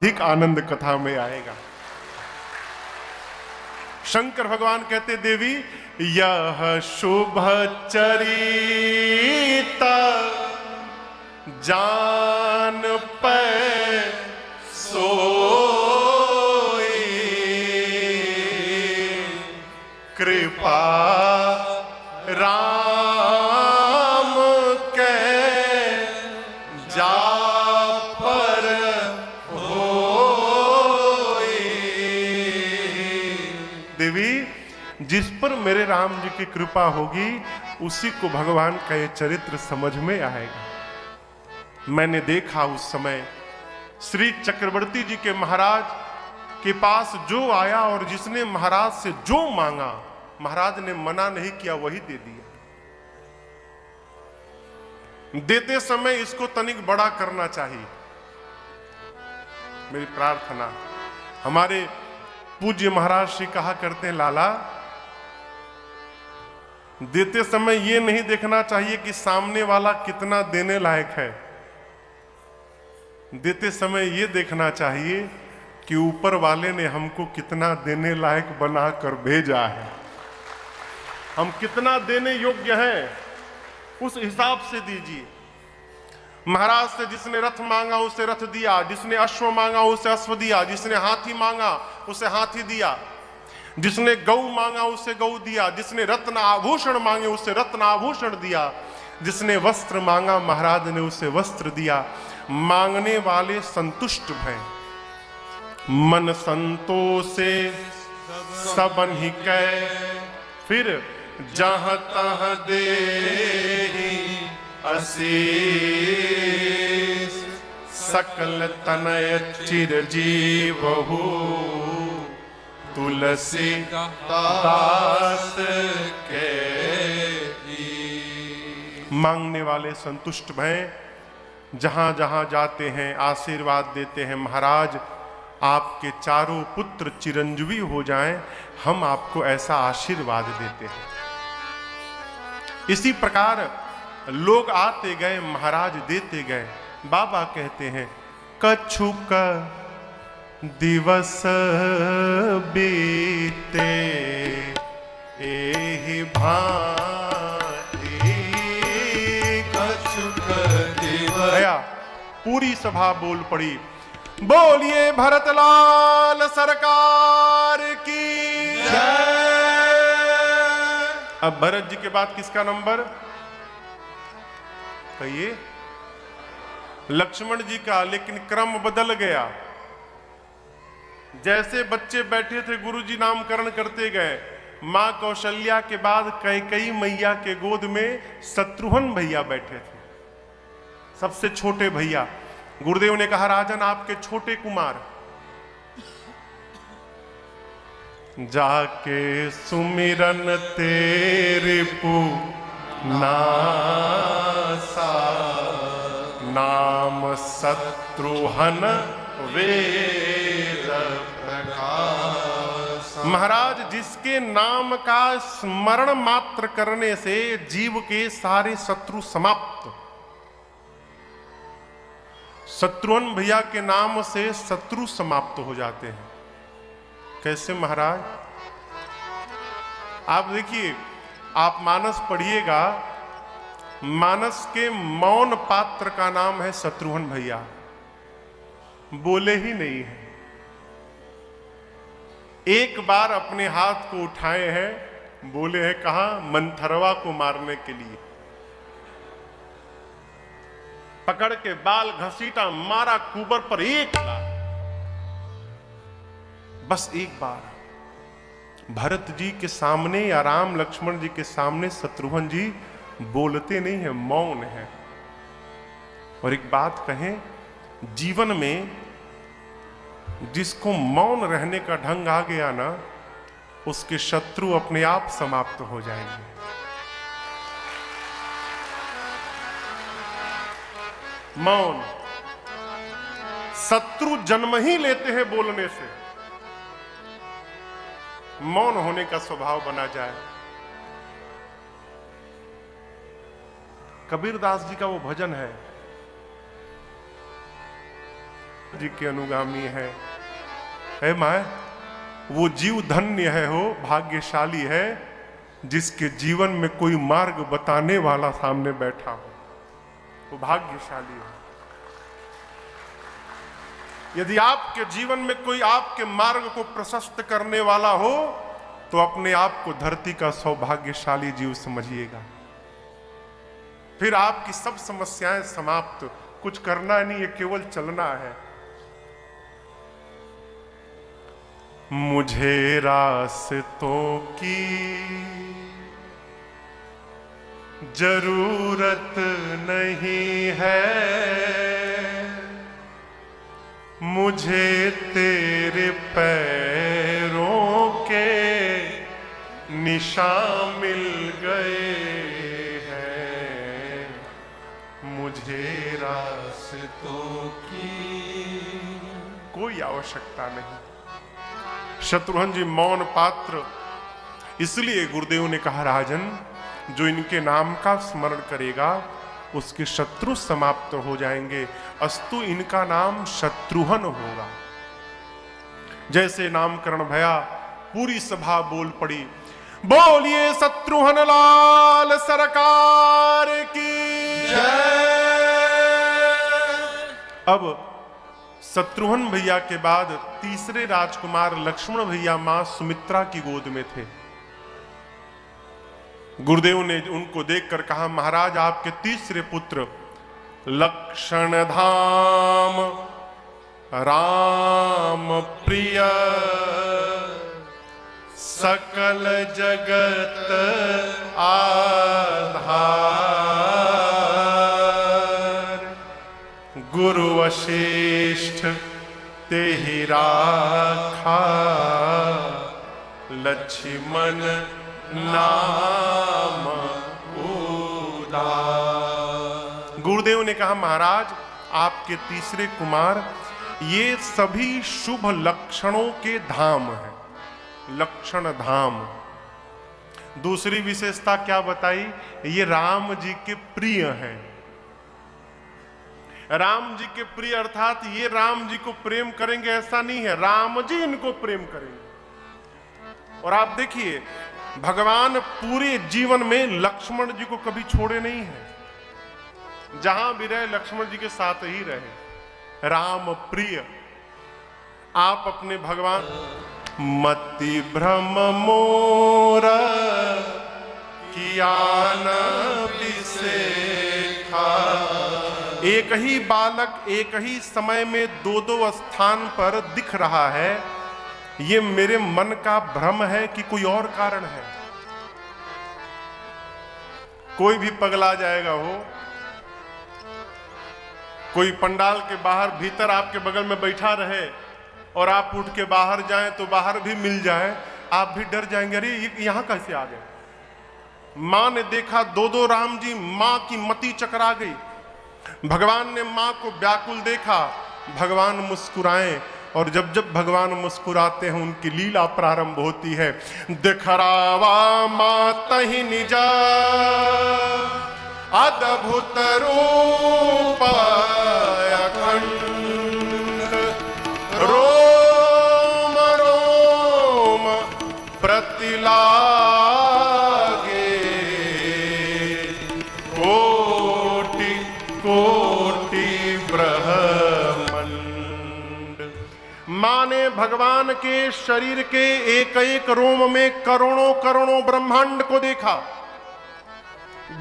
अधिक आनंद कथा में आएगा। शंकर भगवान कहते देवी यह शुभ चरिता जान पे सोई कृपा राम के जा पर होई। देवी जिस पर मेरे राम जी की कृपा होगी उसी को भगवान का ये चरित्र समझ में आएगा। मैंने देखा उस समय श्री चक्रवर्ती जी के महाराज के पास जो आया और जिसने महाराज से जो मांगा महाराज ने मना नहीं किया, वही दे दिया। देते समय इसको तनिक बड़ा करना चाहिए। मेरी प्रार्थना, हमारे पूज्य महाराज श्री कहा करते हैं लाला देते समय ये नहीं देखना चाहिए कि सामने वाला कितना देने लायक है, देते समय ये देखना चाहिए कि ऊपर वाले ने हमको कितना देने लायक बना कर भेजा है, हम कितना देने योग्य हैं उस हिसाब से दीजिए। महाराज से जिसने रथ मांगा उसे रथ दिया, जिसने अश्व मांगा उसे अश्व दिया, जिसने हाथी मांगा उसे हाथी दिया, जिसने गौ मांगा उसे गौ दिया, जिसने रत्न आभूषण मांगे उसे रत्न आभूषण दिया, जिसने वस्त्र मांगा महाराज ने उसे वस्त्र दिया। मांगने वाले संतुष्ट भय, मन संतोषे सबन ही कै, फिर जहां तहां देहि आशीष, सकल तनय चिरजीवहु तुलसी दास के। मांगने वाले संतुष्ट भय, जहां जहां जाते हैं आशीर्वाद देते हैं महाराज आपके चारों पुत्र चिरंजीवी हो जाएं, हम आपको ऐसा आशीर्वाद देते हैं। इसी प्रकार लोग आते गए महाराज देते गए। बाबा कहते हैं कछुक दिवस बीते एहि भांति, कछुक दिवस। पूरी सभा बोल पड़ी, बोलिए भरतलाल सरकार की जय। अब भरत जी के बाद किसका नंबर कहिए? लक्ष्मण जी का, लेकिन क्रम बदल गया। जैसे बच्चे बैठे थे गुरुजी नामकरण करते गए, मां कौशल्या के बाद कैकेयी मैया के गोद में शत्रुघ्न भैया बैठे थे, सबसे छोटे भैया। गुरुदेव ने कहा राजन आपके छोटे कुमार, जाके सुमिरन तेरे नासा, नाम शत्रुघ्न वेद प्रकाश। महाराज जिसके नाम का स्मरण मात्र करने से जीव के सारे शत्रु समाप्त। शत्रुघ्न भैया के नाम से शत्रु समाप्त हो जाते हैं। कैसे महाराज? आप देखिए, आप मानस पढ़िएगा, मानस के मौन पात्र का नाम है शत्रुघ्न भैया, बोले ही नहीं है। एक बार अपने हाथ को उठाए हैं, बोले हैं कहां? मंथरवा को मारने के लिए। पकड़ के बाल घसीटा, मारा कुबर पर एक बार, बस एक बार। भरत जी के सामने या राम लक्ष्मण जी के सामने शत्रुघ्न जी बोलते नहीं है, मौन है। और एक बात कहें, जीवन में जिसको मौन रहने का ढंग आ गया ना, उसके शत्रु अपने आप समाप्त हो जाएंगे। मौन, शत्रु जन्म ही लेते हैं बोलने से। मौन होने का स्वभाव बना जाए। कबीरदास जी का वो भजन है, जी के अनुगामी है। माँ, वो जीव धन्य है, हो भाग्यशाली है जिसके जीवन में कोई मार्ग बताने वाला सामने बैठा हो, वो भाग्यशाली है। यदि आपके जीवन में कोई आपके मार्ग को प्रशस्त करने वाला हो तो अपने आप को धरती का सौभाग्यशाली जीव समझिएगा। फिर आपकी सब समस्याएं समाप्त, कुछ करना नहीं है, केवल चलना है। मुझे रास्तों की जरूरत नहीं है, मुझे तेरे पैरों के निशान मिल गए हैं, मुझे रास्तों की कोई आवश्यकता नहीं। शत्रुघ्न जी मौन पात्र, इसलिए गुरुदेव ने कहा, राजन जो इनके नाम का स्मरण करेगा उसके शत्रु समाप्त हो जाएंगे, अस्तु इनका नाम शत्रुघ्न होगा। जैसे नामकरण भया पूरी सभा बोल पड़ी, बोलिए शत्रुघ्न लाल सरकार की जय। अब शत्रुघ्न भैया के बाद तीसरे राजकुमार लक्ष्मण भैया मां सुमित्रा की गोद में थे। गुरुदेव ने उनको देखकर कहा, महाराज आपके तीसरे पुत्र लक्षण धाम राम प्रिय सकल जगत आधार, गुरु वशिष्ठ तेहि राखा, लक्ष्मण नाम उदार। गुरुदेव ने कहा, महाराज आपके तीसरे कुमार ये सभी शुभ लक्षणों के धाम हैं, लक्षण धाम। दूसरी विशेषता क्या बताई, ये राम जी के प्रिय हैं। राम जी के प्रिय अर्थात ये राम जी को प्रेम करेंगे ऐसा नहीं है, राम जी इनको प्रेम करेंगे। और आप देखिए भगवान पूरे जीवन में लक्ष्मण जी को कभी छोड़े नहीं है, जहां भी रहे लक्ष्मण जी के साथ ही रहे। राम प्रिय, आप अपने भगवान मति भ्रम मोर किया न विसेखा, एक ही बालक एक ही समय में दो दो स्थान पर दिख रहा है, ये मेरे मन का भ्रम है कि कोई और कारण है। कोई भी पगला जाएगा हो, कोई पंडाल के बाहर भीतर आपके बगल में बैठा रहे और आप उठ के बाहर जाएं तो बाहर भी मिल जाए, आप भी डर जाएंगे, अरे ये यहां कैसे आ गए। मां ने देखा दो दो राम जी, मां की मति चकरा गई। भगवान ने मां को व्याकुल देखा, भगवान मुस्कुराए, और जब जब भगवान मुस्कुराते हैं उनकी लीला प्रारंभ होती है। दिखरावा माता ही निजा अद्भुत रूप अखंड, रोम रोम प्रतिलागे, कोटि कोटि ब्रह्मांड। मां ने भगवान के शरीर के एक एक रोम में करोड़ों करोड़ों ब्रह्मांड को देखा।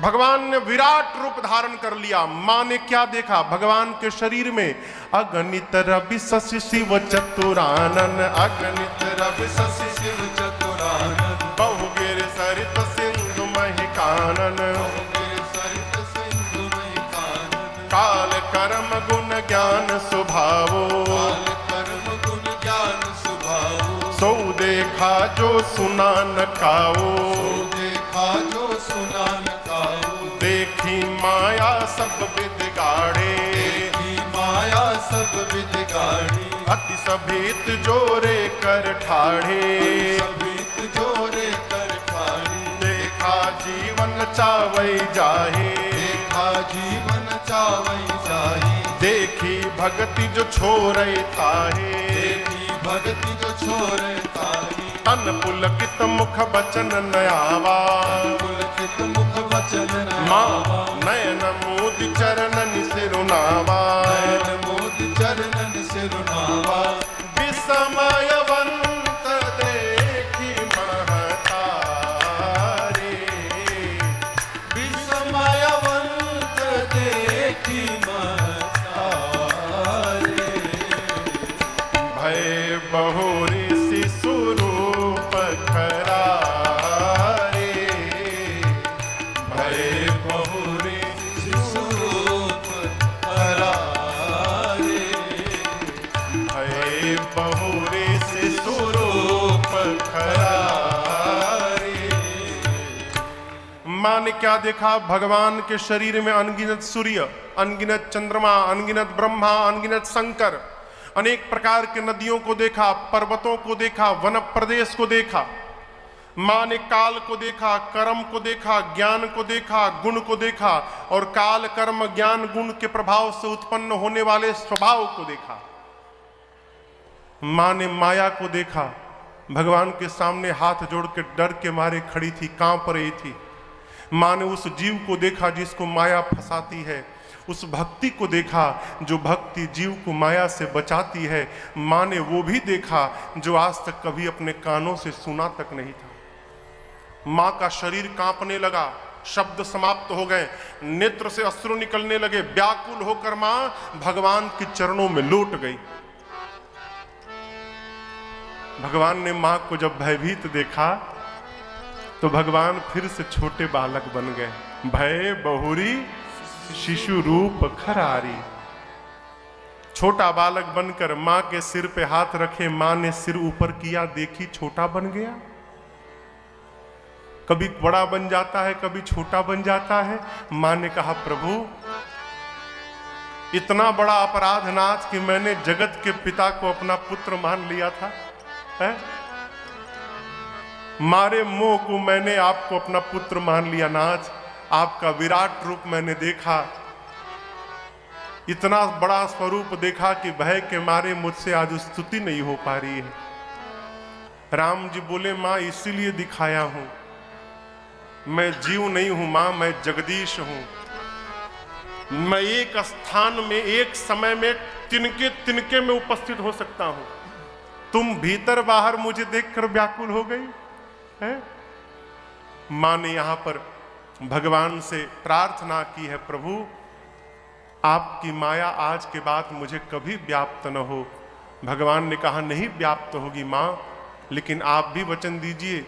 भगवान ने विराट रूप धारण कर लिया। मां ने क्या देखा, भगवान के शरीर में अगणित रवि शशि शिव चतुरानन, अगणित रवि शशि शिव चतुरानन, बहुगिर सरित सिंधु महिकानन, काल कर्म गुण ज्ञान स्वभावो, सो देखा जो सुना न काओ, जो सुना न काओ, देखी माया सब विद गाड़े, देखी माया सब विद गाड़े, अति सभीत जोरे कर ठाड़े, सभीत जोरे कर ठाड़े, देखा जीवन चावई जाहे, देखा जीवन चावई जाहे, देखी भगति जो छोड़े ताहे, देखी भगति जो छोड़े ताही, तन पुलकित मुख बचन नयावा, पुलकित मुख वचन माँ नयावा, नयन मोदि चरणन सिरुनावा, नयन मोदि चरणन सिरुनावा, विस्मयवंत देखी महतारे, विस्मयवंत देखी महतारे, भय बहुरी शिशुरूप खरारे, भय बहुरी शिशुरूप हरारे, भय बहुरी शिशुरूप खरारे। माँ ने क्या देखा? भगवान के शरीर में अनगिनत सूर्य, अनगिनत चंद्रमा, अनगिनत ब्रह्मा, अनगिनत शंकर, अनेक प्रकार के नदियों को देखा, पर्वतों को देखा, वन प्रदेश को देखा। माँ ने काल को देखा, कर्म को देखा, ज्ञान को देखा, गुण को देखा, और काल कर्म ज्ञान गुण के प्रभाव से उत्पन्न होने वाले स्वभाव को देखा। माँ ने माया को देखा, भगवान के सामने हाथ जोड़ के डर के मारे खड़ी थी, कांप रही थी। माँ ने उस जीव को देखा जिसको माया फंसाती है, उस भक्ति को देखा जो भक्ति जीव को माया से बचाती है। माँ ने वो भी देखा जो आज तक कभी अपने कानों से सुना तक नहीं था। माँ का शरीर कांपने लगा, शब्द समाप्त हो गए, नेत्र से अश्रु निकलने लगे। व्याकुल होकर माँ भगवान के चरणों में लौट गई। भगवान ने माँ को जब भयभीत देखा तो भगवान फिर से छोटे बालक बन गए। भय बहुरी शिशु रूप खरारी। छोटा बालक बनकर माँ के सिर पे हाथ रखे, माँ ने सिर ऊपर किया, देखी छोटा बन गया। कभी बड़ा बन जाता है, कभी छोटा बन जाता है। माँ ने कहा, प्रभु इतना बड़ा अपराध नाथ कि मैंने जगत के पिता को अपना पुत्र मान लिया था, है? मारे मोह को मैंने आपको अपना पुत्र मान लिया नाथ। आपका विराट रूप मैंने देखा, इतना बड़ा स्वरूप देखा कि भय के मारे मुझसे आज स्तुति नहीं हो पा रही है। राम जी बोले, मां इसीलिए दिखाया हूं, मैं जीव नहीं हूं मां, मैं जगदीश हूं। मैं एक स्थान में एक समय में तिनके तिनके में उपस्थित हो सकता हूं। तुम भीतर बाहर मुझे देखकर व्याकुल हो गई है। मां ने यहां पर भगवान से प्रार्थना की है, प्रभु आपकी माया आज के बाद मुझे कभी व्याप्त न हो। भगवान ने कहा, नहीं व्याप्त होगी मां, लेकिन आप भी वचन दीजिए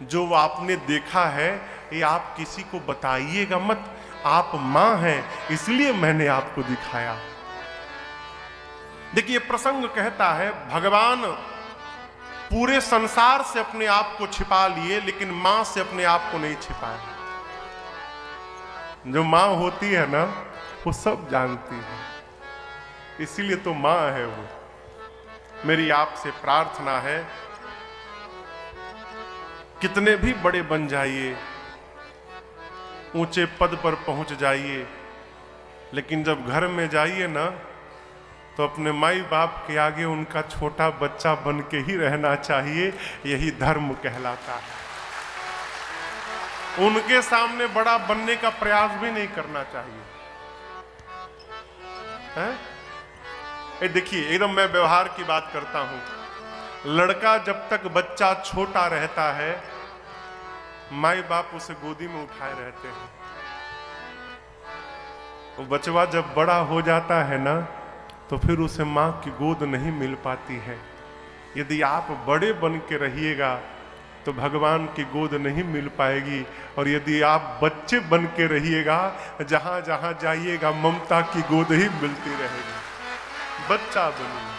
जो आपने देखा है ये आप किसी को बताइएगा मत। आप मां हैं इसलिए मैंने आपको दिखाया। देखिए प्रसंग कहता है, भगवान पूरे संसार से अपने आप को छिपा लिए, लेकिन मां से अपने आप को नहीं छिपाया। जो मां होती है ना, वो सब जानती है, इसीलिए तो मां है वो। मेरी आपसे प्रार्थना है, कितने भी बड़े बन जाइए, ऊंचे पद पर पहुंच जाइए, लेकिन जब घर में जाइए ना तो अपने माई बाप के आगे उनका छोटा बच्चा बन के ही रहना चाहिए। यही धर्म कहलाता है। उनके सामने बड़ा बनने का प्रयास भी नहीं करना चाहिए, है? देखिए एकदम मैं व्यवहार की बात करता हूं। लड़का जब तक बच्चा छोटा रहता है, माई बाप उसे गोदी में उठाए रहते हैं। वो बचवा जब बड़ा हो जाता है ना, तो फिर उसे मां की गोद नहीं मिल पाती है। यदि आप बड़े बन के रहिएगा तो भगवान की गोद नहीं मिल पाएगी, और यदि आप बच्चे बन के रहिएगा, जहां जहां जाइएगा ममता की गोद ही मिलती रहेगी। बच्चा बनिए,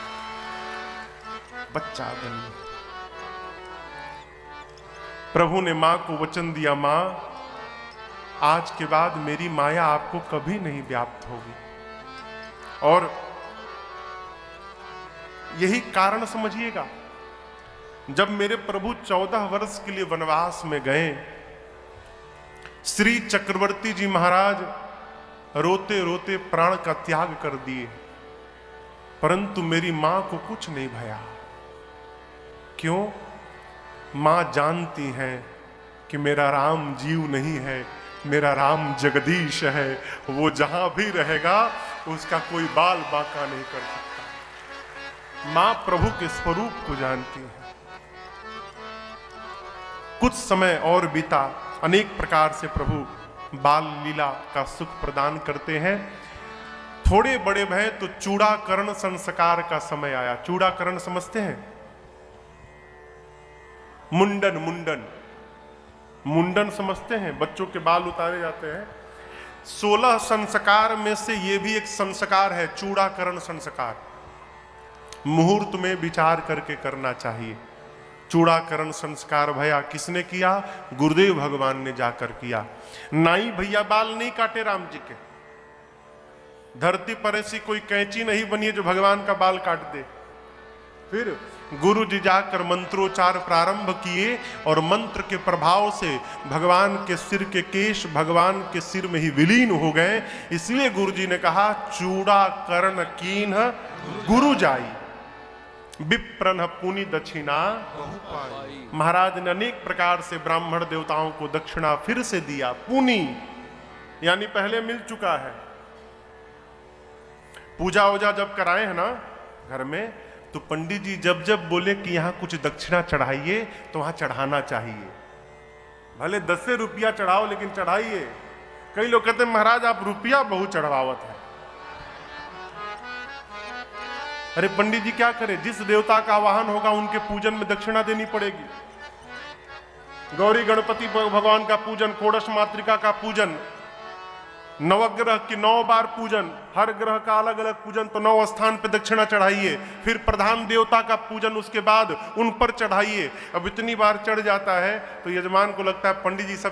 बच्चा बनिए। प्रभु ने मां को वचन दिया, मां आज के बाद मेरी माया आपको कभी नहीं व्याप्त होगी। और यही कारण समझिएगा, जब मेरे प्रभु 14 वर्ष के लिए वनवास में गए, श्री चक्रवर्ती जी महाराज रोते रोते प्राण का त्याग कर दिए। परंतु मेरी मां को कुछ नहीं भया। क्यों? मां जानती हैं कि मेरा राम जीव नहीं है, मेरा राम जगदीश है। वो जहां भी रहेगा उसका कोई बाल बांका नहीं कर सकता। मां प्रभु के स्वरूप को जानती है। कुछ समय और बीता, अनेक प्रकार से प्रभु बाल लीला का सुख प्रदान करते हैं। थोड़े बड़े भय तो चूड़ाकरण संस्कार का समय आया। चूड़ाकरण समझते हैं? मुंडन, मुंडन, मुंडन समझते हैं? बच्चों के बाल उतारे जाते हैं। 16 संस्कार में से ये भी एक संस्कार है, चूड़ाकरण संस्कार। मुहूर्त में विचार करके करना चाहिए। चूड़ाकरण संस्कार भैया किसने किया? गुरुदेव भगवान ने जाकर किया। नाई भैया बाल नहीं काटे राम जी के। धरती पर ऐसी कोई कैंची नहीं बनी है जो भगवान का बाल काट दे। फिर गुरु जी जाकर मंत्रोच्चार प्रारंभ किए और मंत्र के प्रभाव से भगवान के सिर के केश भगवान के सिर में ही विलीन हो गए। इसलिए गुरु जी ने कहा, चूड़ाकरण कीन गुरु जाई, विप्रन पुनि दक्षिणा। महाराज ने अनेक प्रकार से ब्राह्मण देवताओं को दक्षिणा फिर से दिया। पुनि यानी पहले मिल चुका है। पूजा वूजा जब कराए हैं ना घर में, तो पंडित जी जब जब बोले कि यहां कुछ दक्षिणा चढ़ाइए तो वहां चढ़ाना चाहिए। भले 10 रुपया चढ़ाओ लेकिन चढ़ाइए। कई लोग कहते हैं महाराज आप रुपया बहुत चढ़ावत है। अरे पंडित जी क्या करें? जिस देवता का आवाहन होगा उनके पूजन में दक्षिणा देनी पड़ेगी। गौरी गणपति भगवान का पूजन, कोडश मातृका का पूजन, नवग्रह की 9 बार पूजन, हर ग्रह का अलग अलग पूजन, तो 9 स्थान पे दक्षिणा चढ़ाइए। फिर प्रधान देवता का पूजन, उसके बाद उन पर चढ़ाइए। अब इतनी बार चढ़ जाता है तो यजमान को लगता है पंडित जी सब